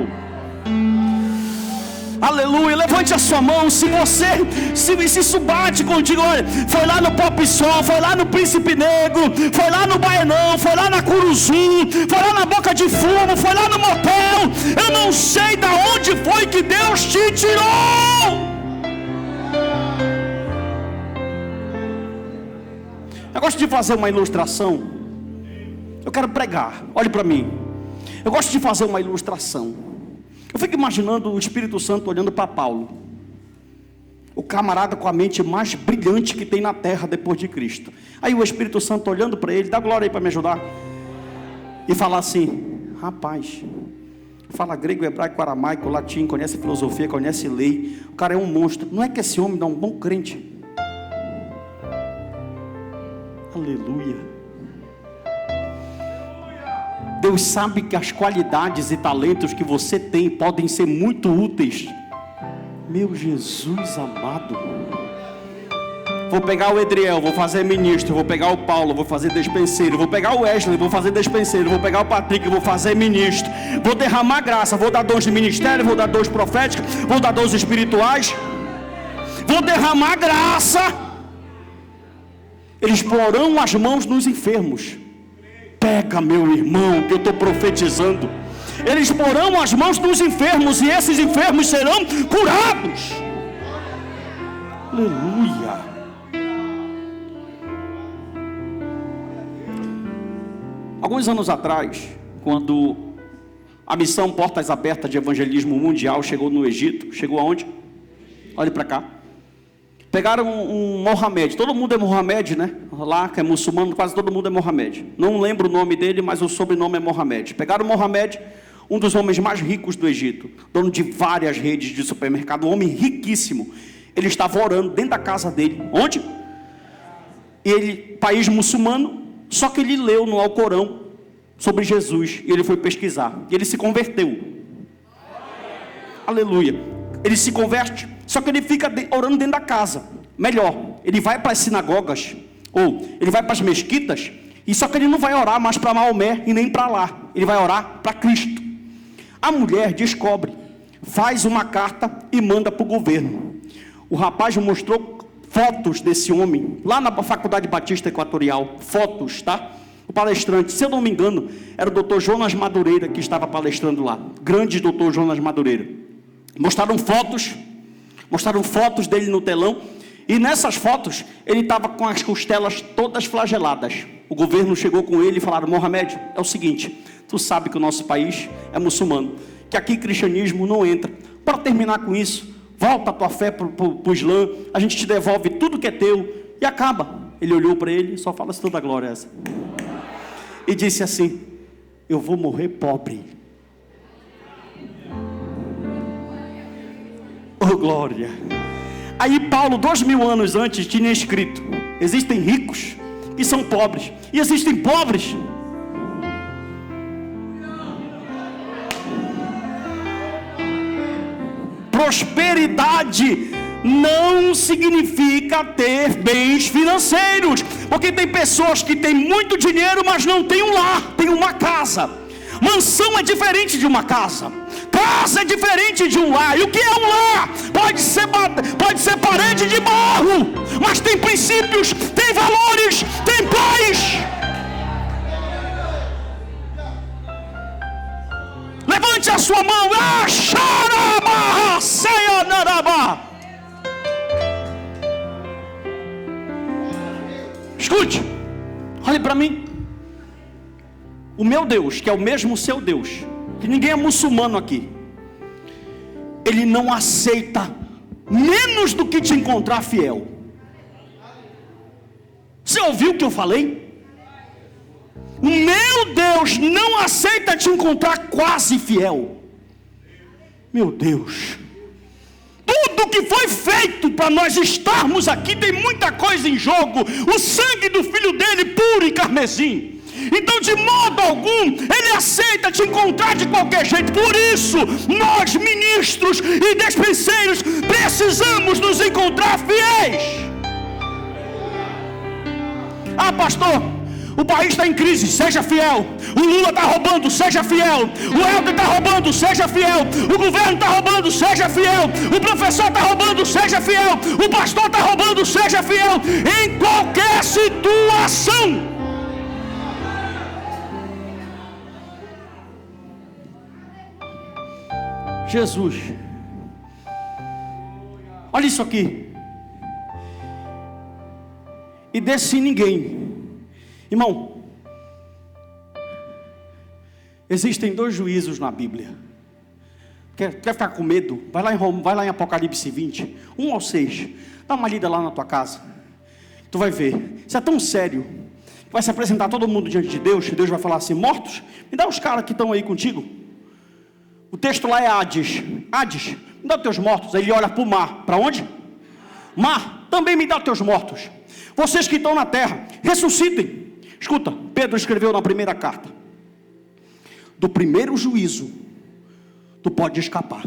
Aleluia, levante a sua mão. Se isso bate contigo, olha, foi lá no Pop Som, foi lá no Príncipe Negro, foi lá no Baenão, foi lá na Curuzu, foi lá na Boca de Fumo, foi lá no motel. Eu não sei da onde foi que Deus te tirou. Eu gosto de fazer uma ilustração. Eu quero pregar, olhe para mim. Eu gosto de fazer uma ilustração. Eu fico imaginando o Espírito Santo olhando para Paulo, o camarada com a mente mais brilhante que tem na terra depois de Cristo. Aí o Espírito Santo olhando para ele, dá glória aí para me ajudar, e falar assim: rapaz, fala grego, hebraico, aramaico, latim, conhece filosofia, conhece lei, o cara é um monstro. Não é que esse homem dá um bom crente? Aleluia. Deus sabe que as qualidades e talentos que você tem podem ser muito úteis. Meu Jesus amado, vou pegar o Edriel, vou fazer ministro. Vou pegar o Paulo, vou fazer despenseiro. Vou pegar o Wesley, vou fazer despenseiro. Vou pegar o Patrick, vou fazer ministro. Vou derramar graça, vou dar dons de ministério, vou dar dons proféticos, vou dar dons espirituais. Vou derramar graça. Eles porão as mãos nos enfermos. Pega, meu irmão, que eu estou profetizando. Eles porão as mãos nos enfermos, e esses enfermos serão curados. Aleluia. Alguns anos atrás, quando a missão Portas Abertas de Evangelismo Mundial chegou no Egito, chegou aonde? Olhe para cá. Pegaram um Mohamed, todo mundo é Mohamed, né? Lá que é muçulmano, quase todo mundo é Mohamed. Não lembro o nome dele, mas o sobrenome é Mohamed. Pegaram Mohamed, um dos homens mais ricos do Egito, dono de várias redes de supermercado, um homem riquíssimo. Ele estava orando dentro da casa dele. Onde? Ele, país muçulmano, só que ele leu no Alcorão sobre Jesus, e ele foi pesquisar, e ele se converteu. Aleluia. Ele se converte, só que ele fica orando dentro da casa. Melhor, ele vai para as sinagogas, ou ele vai para as mesquitas, e só que ele não vai orar mais para Maomé e nem para lá. Ele vai orar para Cristo. A mulher descobre, faz uma carta e manda para o governo. O rapaz mostrou fotos desse homem, lá na Faculdade Batista Equatorial, fotos, tá? O palestrante, se eu não me engano, era o doutor Jonas Madureira que estava palestrando lá. Grande doutor Jonas Madureira. Mostraram fotos dele no telão, e nessas fotos ele estava com as costelas todas flageladas. O governo chegou com ele e falaram: Mohamed, é o seguinte, tu sabe que o nosso país é muçulmano, que aqui cristianismo não entra. Para terminar com isso, volta a tua fé para o Islã, a gente te devolve tudo que é teu e acaba. Ele olhou para ele, só fala-se toda a glória essa, e disse assim: eu vou morrer pobre. Oh, glória. Aí Paulo, 2000 anos antes, tinha escrito: existem ricos que são pobres, e existem pobres. Prosperidade não significa ter bens financeiros, porque tem pessoas que têm muito dinheiro, mas não têm um lar, tem uma casa. Mansão é diferente de uma casa. Casa é diferente de um lar. E o que é um lar? Pode ser parede de barro, mas tem princípios, tem valores, tem paz. Levante a sua mão. Escute, olhe para mim. O meu Deus, que é o mesmo seu Deus, que ninguém é muçulmano aqui, Ele não aceita menos do que te encontrar fiel. Você ouviu o que eu falei? O meu Deus não aceita te encontrar quase fiel. Meu Deus, tudo que foi feito para nós estarmos aqui, tem muita coisa em jogo. O sangue do filho dele, puro e carmesim. Então, de modo algum, Ele aceita te encontrar de qualquer jeito. Por isso, nós, ministros e despenseiros, precisamos nos encontrar fiéis. Ah, pastor, o país está em crise, seja fiel. O Lula está roubando, seja fiel. O Helder está roubando, seja fiel. O governo está roubando, seja fiel. O professor está roubando, seja fiel. O pastor está roubando, seja fiel. Em qualquer situação. Jesus, olha isso aqui. E desse ninguém. Irmão, existem 2 juízos na Bíblia. Quer ficar com medo? Vai lá em Apocalipse 20, 1 ao 6. Dá uma lida lá na tua casa. Tu vai ver. Isso é tão sério. Vai se apresentar todo mundo diante de Deus. E Deus vai falar assim: mortos, me dá os caras que estão aí contigo. O texto lá é Hades. Hades, me dá os teus mortos. Aí ele olha para o mar. Para onde? Mar, também me dá os teus mortos. Vocês que estão na terra, ressuscitem. Escuta, Pedro escreveu na primeira carta: do primeiro juízo, tu pode escapar.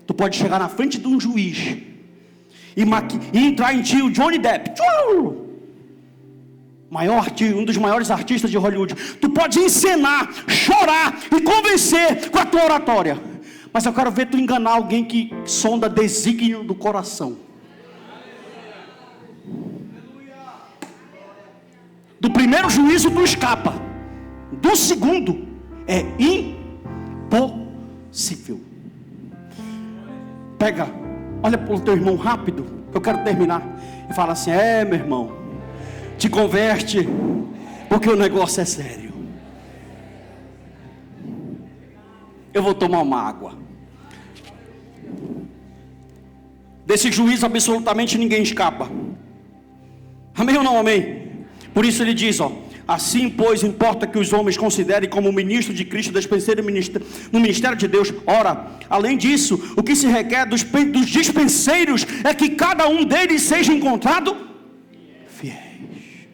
Tu pode chegar na frente de um juiz e entrar em ti o Johnny Depp, um dos maiores artistas de Hollywood. Tu pode encenar, chorar e convencer com a tua oratória. Mas eu quero ver tu enganar alguém que sonda desígnio do coração. Do primeiro juízo tu escapa. Do segundo é impossível. Pega, olha para o teu irmão rápido, eu quero terminar, e fala assim: meu irmão, te converte, porque o negócio é sério. Eu vou tomar uma água. Desse juízo absolutamente ninguém escapa. Amém ou não amém? Por isso ele diz, assim pois importa que os homens considerem como ministro de Cristo, despenseiro no ministério de Deus. Ora, além disso, o que se requer dos dispenseiros é que cada um deles seja encontrado fiéis.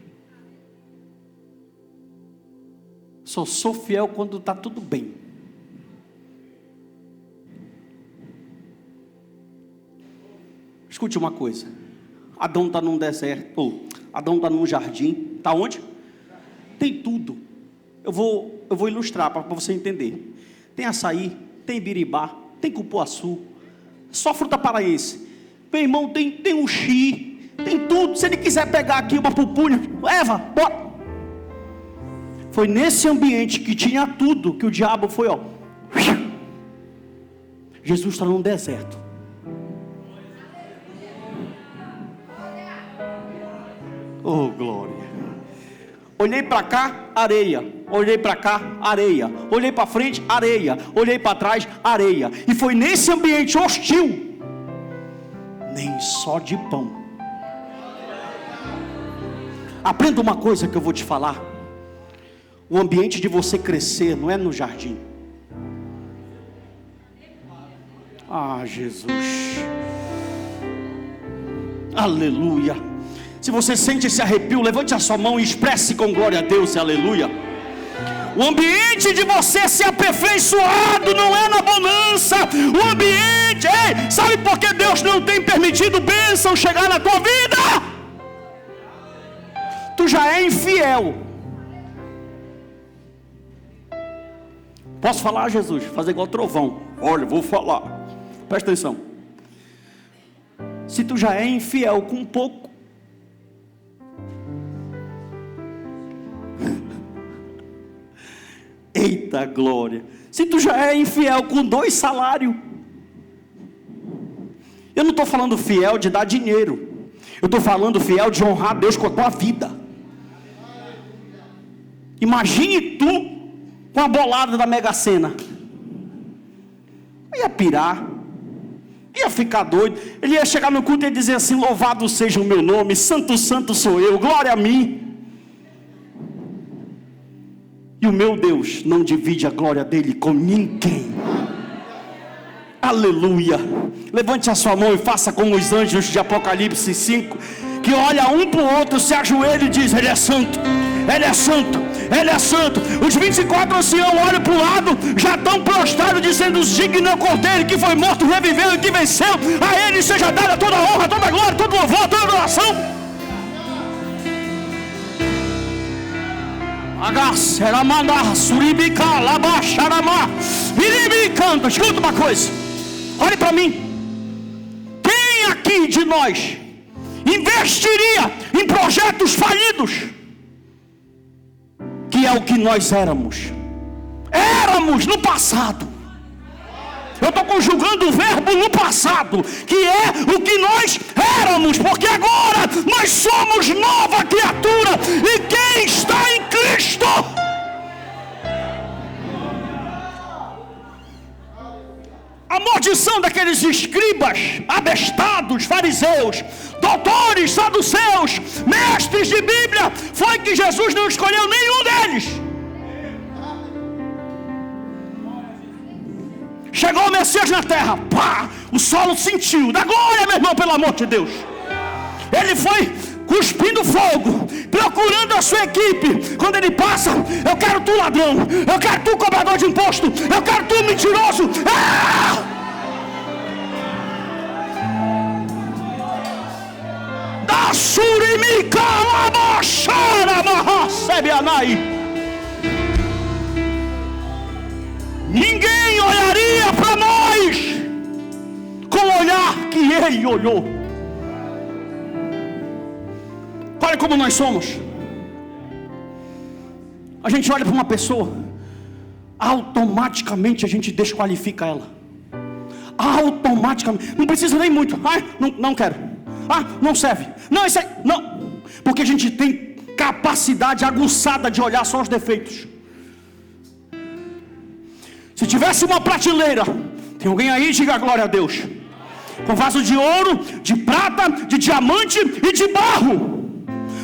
Só sou fiel quando está tudo bem. Escute uma coisa: Adão está num deserto, Adão está num jardim. Está onde? Tem tudo. Eu vou ilustrar para você entender. Tem açaí, tem biribá, tem cupuaçu, só fruta paraense. Meu irmão, tem uxi, tem tudo. Se ele quiser pegar aqui uma pupunha, leva, bota. Foi nesse ambiente que tinha tudo que o diabo foi, Jesus está num deserto. Oh, glória. Olhei para cá, areia. Olhei para cá, areia. Olhei para frente, areia. Olhei para trás, areia. E foi nesse ambiente hostil. Nem só de pão. Aprenda uma coisa que eu vou te falar. O ambiente de você crescer não é no jardim. Ah, Jesus. Aleluia. Se você sente esse arrepio, levante a sua mão e expresse com glória a Deus, aleluia. O ambiente de você ser aperfeiçoado não é na bonança. O ambiente, sabe por que Deus não tem permitido bênção chegar na tua vida? Tu já é infiel. Posso falar, Jesus? Fazer igual trovão. Olha, vou falar. Presta atenção. Se tu já é infiel com um pouco, eita glória. Se tu já é infiel com 2 salários, eu não estou falando fiel de dar dinheiro, eu estou falando fiel de honrar Deus com a tua vida. Imagine tu com a bolada da Mega Sena. Ia pirar, ia ficar doido. Ele ia chegar no culto e ia dizer assim: louvado seja o meu nome, santo, santo sou eu, glória a mim. E o meu Deus não divide a glória dele com ninguém. Aleluia. Levante a sua mão e faça como os anjos de Apocalipse 5, que olha um para o outro, se ajoelha e diz: ele é santo, Ele é santo, Ele é santo. Os 24 anciãos olham para o lado, já estão prostrados, dizendo: digno é o Cordeiro que foi morto, reviveu e que venceu. A Ele seja dada toda a honra, toda a glória, todo louvor, toda a adoração. Escuta uma coisa, olhe para mim. Quem aqui de nós investiria em projetos falidos? Que é o que nós éramos no passado. Eu estou conjugando o verbo no passado, que é o que nós éramos, porque agora nós somos nova criatura, e quem está em Cristo, a maldição daqueles escribas, abestados, fariseus, doutores, saduceus, mestres de Bíblia, foi que Jesus não escolheu nenhum deles. Chegou o Messias na terra, pá, o solo sentiu, da glória, meu irmão, pelo amor de Deus. Ele foi cuspindo fogo, procurando a sua equipe. Quando ele passa: eu quero tu ladrão, eu quero tu cobrador de imposto, eu quero tu mentiroso. Da surimica lamochara mahasebianai. Ninguém olharia para nós com o olhar que Ele olhou. Olha como nós somos. A gente olha para uma pessoa, automaticamente a gente desqualifica ela. Automaticamente. Não precisa nem muito. Não quero. Não serve. Não, isso aí. Não. Porque a gente tem capacidade aguçada de olhar só os defeitos. Se tivesse uma prateleira, tem alguém aí? Diga glória a Deus. Com vaso de ouro, de prata, de diamante e de barro.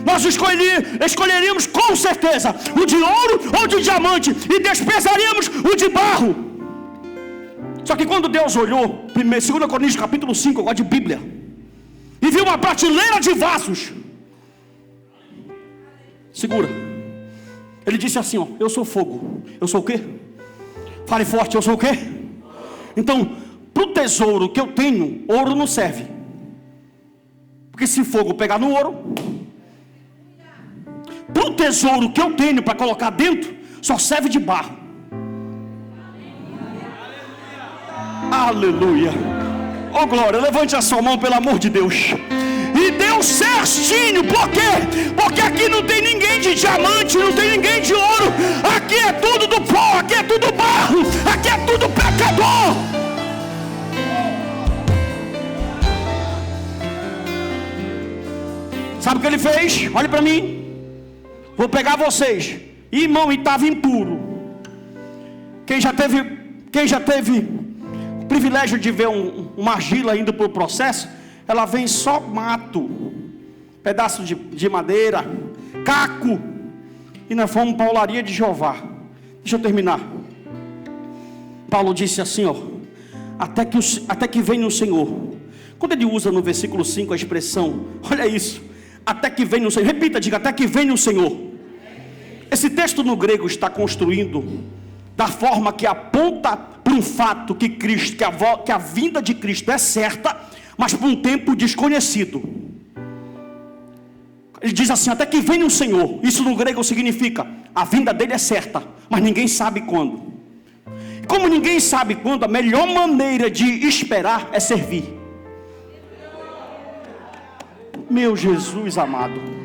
Nós escolheríamos com certeza o de ouro ou de diamante, e desprezaríamos o de barro. Só que quando Deus olhou, 2 Coríntios capítulo 5, agora de Bíblia, e viu uma prateleira de vasos, segura, Ele disse assim: eu sou fogo. Eu sou o quê? Fale forte, eu sou o quê? Então, para o tesouro que eu tenho, ouro não serve. Porque se fogo pegar no ouro, para o tesouro que eu tenho para colocar dentro, só serve de barro. Aleluia. Oh glória, levante a sua mão, pelo amor de Deus. E deu certinho. Por quê? Porque aqui não tem ninguém de diamante, não tem ninguém de ouro. Aqui é tudo do pó, aqui é tudo barro, aqui é tudo pecador. Sabe o que Ele fez? Olhe para mim. Vou pegar vocês. Irmão, e estava impuro. Quem já teve o privilégio de ver uma argila indo para o processo, ela vem só mato, pedaço de madeira, caco. E nós fomos para a olaria de Jeová. Deixa eu terminar. Paulo disse assim, até que venha o Senhor. Quando ele usa no versículo 5 a expressão, olha isso, até que venha o Senhor. Repita, diga, até que venha o Senhor. Esse texto no grego está construindo da forma que aponta para um fato que Cristo, que a vinda de Cristo é certa, mas por um tempo desconhecido. Ele diz assim, até que venha o Senhor. Isso no grego significa, a vinda dele é certa, mas ninguém sabe quando. Como ninguém sabe quando, a melhor maneira de esperar é servir. Meu Jesus amado.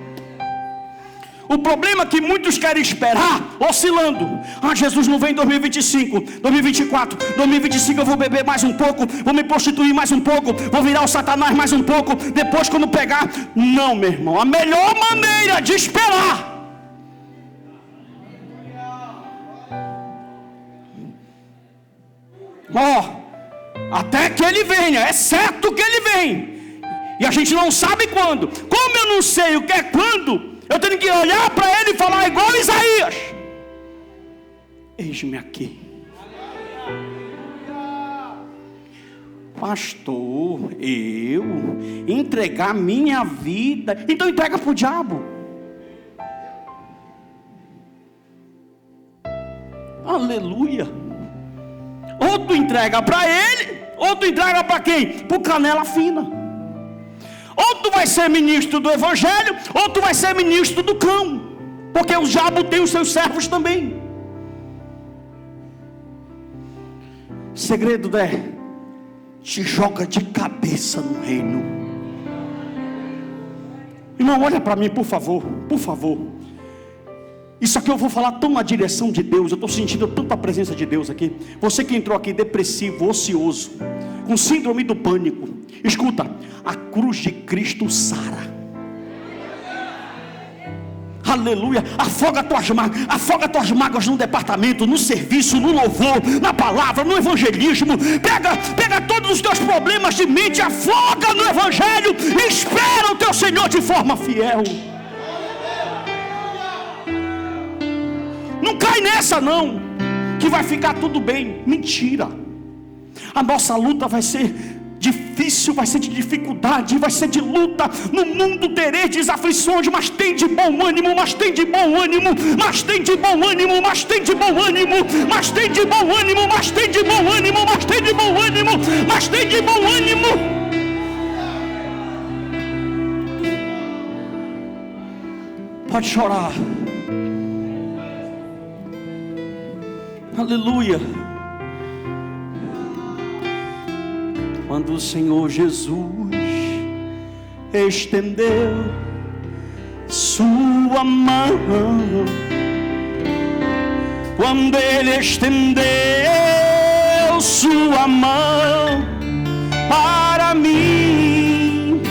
O problema é que muitos querem esperar oscilando. Jesus não vem em 2025, 2024, 2025 eu vou beber mais um pouco, vou me prostituir mais um pouco, vou virar o Satanás mais um pouco, depois quando pegar. Não, meu irmão, a melhor maneira de esperar até que ele venha. É certo que ele vem, e a gente não sabe quando. Como eu não sei o que é quando, eu tenho que olhar para ele e falar igual Isaías: eis-me aqui. Pastor, eu entregar minha vida? Então entrega para o diabo. Aleluia. Ou tu entrega para ele, ou tu entrega para quem? Para o canela fina. Ou tu vai ser ministro do evangelho, ou tu vai ser ministro do cão, porque o diabo tem os seus servos também. O segredo é: te joga de cabeça no reino. Irmão, olha para mim, por favor, por favor. Isso aqui eu vou falar tão na direção de Deus. Eu estou sentindo tanta presença de Deus aqui. Você que entrou aqui depressivo, ocioso, com síndrome do pânico, escuta, a cruz de Cristo sara. Aleluia. Afoga tuas mágoas no departamento, no serviço, no louvor, na palavra, no evangelismo. Pega todos os teus problemas de mente, afoga no evangelho e espera o teu Senhor de forma fiel. Não cai nessa não, que vai ficar tudo bem. Mentira. A nossa luta vai ser difícil, vai ser de dificuldade, vai ser de luta. No mundo tereis aflições, mas tem de bom ânimo, mas tem de bom ânimo, mas tem de bom ânimo, mas tem de bom ânimo, mas tem de bom ânimo, mas tem de bom ânimo, mas tem de bom ânimo, mas tem de bom ânimo. Pode chorar. Aleluia. Quando o Senhor Jesus estendeu sua mão, quando Ele estendeu sua mão para mim,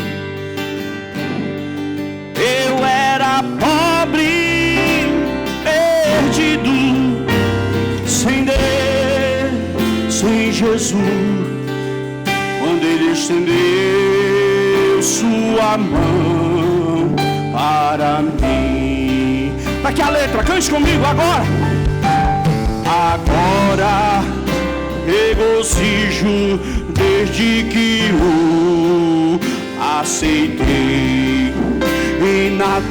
eu era pobre, perdido, sem Deus, sem Jesus. Quando Ele estendeu sua mão para mim. Tá aqui a letra, cante comigo agora. Agora regozijo desde que o aceitei, e na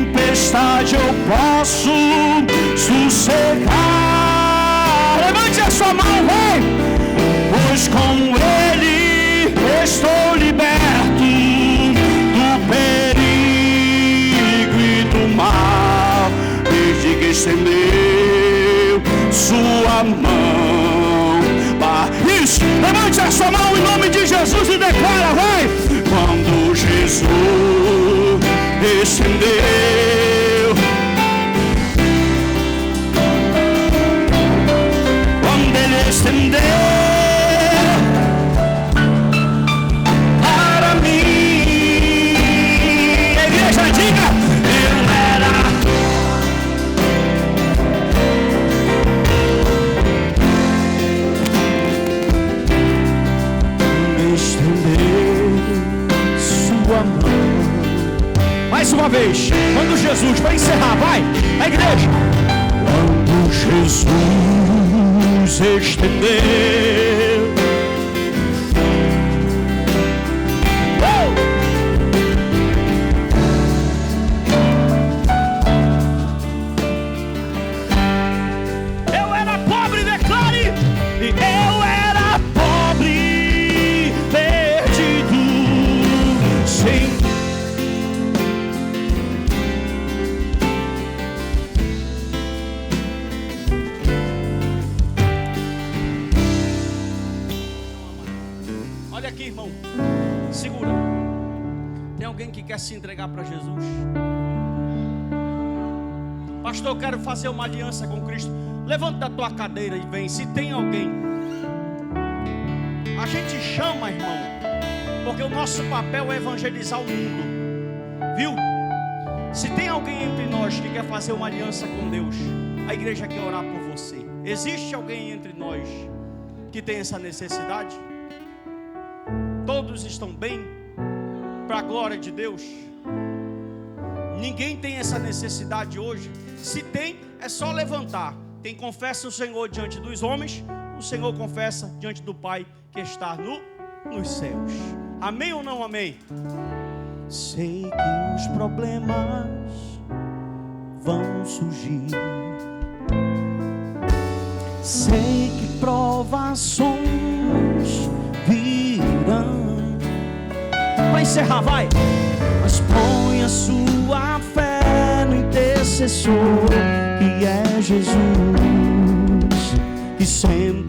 tempestade eu posso sossegar. Levante a sua mão, vem! Pois com Ele estou liberto do perigo e do mal, desde que estendeu sua mão. Isso, levante a sua mão em nome de Jesus e declara, vai! Quando Jesus estendeu, quando Ele estendeu para mim, a igreja diga, eu era estendeu sua mão. Mais uma vez, quando Jesus vai encerrar, vai, a igreja. Quando Jesus estendeu, eu era pobre, declare, e eu era pobre, perdido, sem. Olha aqui, irmão, segura. Tem alguém que quer se entregar para Jesus? Pastor, eu quero fazer uma aliança com Cristo. Levanta da tua cadeira e vem. Se tem alguém, a gente chama, irmão, porque o nosso papel é evangelizar o mundo, viu? Se tem alguém entre nós que quer fazer uma aliança com Deus, a igreja quer orar por você. Existe alguém entre nós que tem essa necessidade? Todos estão bem? Para a glória de Deus? Ninguém tem essa necessidade hoje? Se tem, é só levantar. Quem confessa o Senhor diante dos homens, o Senhor confessa diante do Pai que está nos céus. Amém ou não amém? Sei que os problemas vão surgir, Sei que provações virão. Vai encerrar, vai. Mas põe a sua fé no intercessor, que é Jesus, que sempre